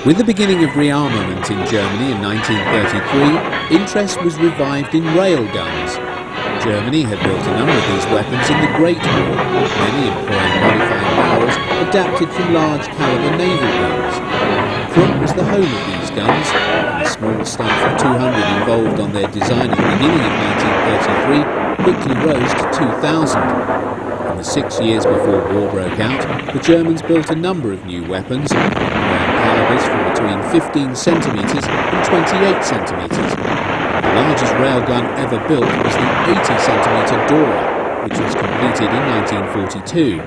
With the beginning of rearmament in Germany in 1933, interest was revived in railguns. Germany had built a number of these weapons in the Great War, many employing modified barrels adapted from large caliber naval guns. Krupp was the home of these guns, and a small staff of 200 involved on their design at the beginning of 1933 quickly rose to 2,000. In the 6 years before war broke out, the Germans built a number of new weapons, calibers from between 15 centimetres and 28 centimetres. The largest railgun ever built was the 80-centimetre DORA, which was completed in 1942.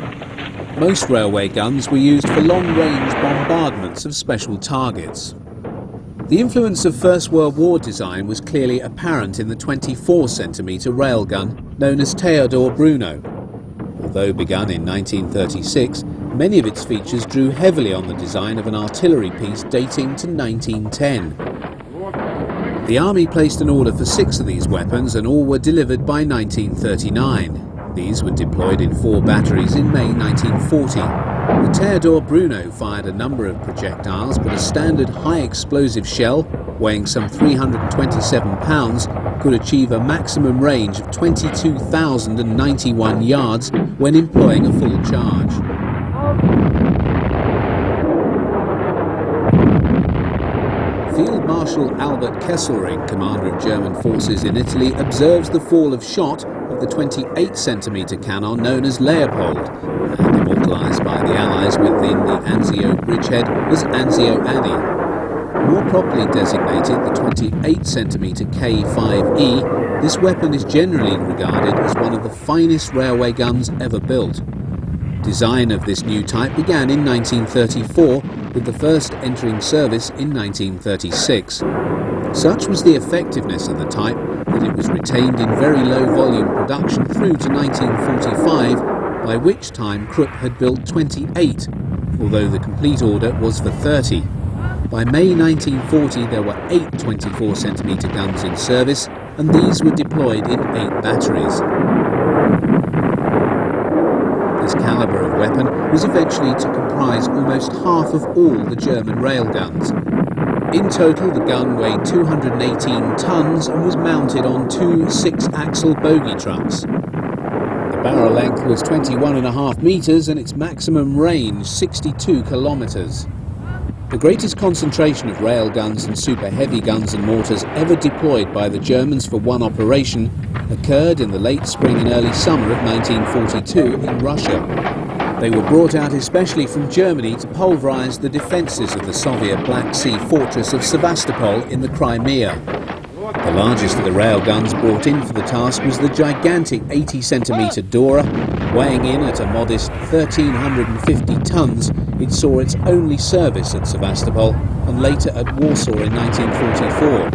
Most railway guns were used for long-range bombardments of special targets. The influence of First World War design was clearly apparent in the 24-centimetre railgun known as Theodor Bruno. Although begun in 1936, many of its features drew heavily on the design of an artillery piece dating to 1910. The Army placed an order for 6 of these weapons and all were delivered by 1939. These were deployed in 4 batteries in May 1940. The Theodor Bruno fired a number of projectiles, but a standard high-explosive shell, weighing some 327 pounds, could achieve a maximum range of 22,091 yards when employing a full charge. Field Marshal Albert Kesselring, commander of German forces in Italy, observes the fall of shot of the 28-centimetre cannon known as Leopold, and immortalised by the Allies within the Anzio bridgehead as Anzio Annie. More properly designated the 28-centimetre K5E, this weapon is generally regarded as one of the finest railway guns ever built. Design of this new type began in 1934, with the first entering service in 1936. Such was the effectiveness of the type that it was retained in very low volume production through to 1945, by which time Krupp had built 28, although the complete order was for 30. By May 1940 there were 8 24-centimetre guns in service, and these were deployed in 8 batteries. This calibre of weapon was eventually to comprise almost half of all the German railguns. In total, the gun weighed 218 tons and was mounted on 2 6-axle bogie trucks. The barrel length was 21.5 metres and its maximum range 62 kilometres. The greatest concentration of railguns and super heavy guns and mortars ever deployed by the Germans for one operation occurred in the late spring and early summer of 1942 in Russia. They were brought out especially from Germany to pulverise the defences of the Soviet Black Sea fortress of Sevastopol in the Crimea. The largest of the railguns brought in for the task was the gigantic 80-centimetre DORA. Weighing in at a modest 1,350 tons, it saw its only service at Sevastopol and later at Warsaw in 1944.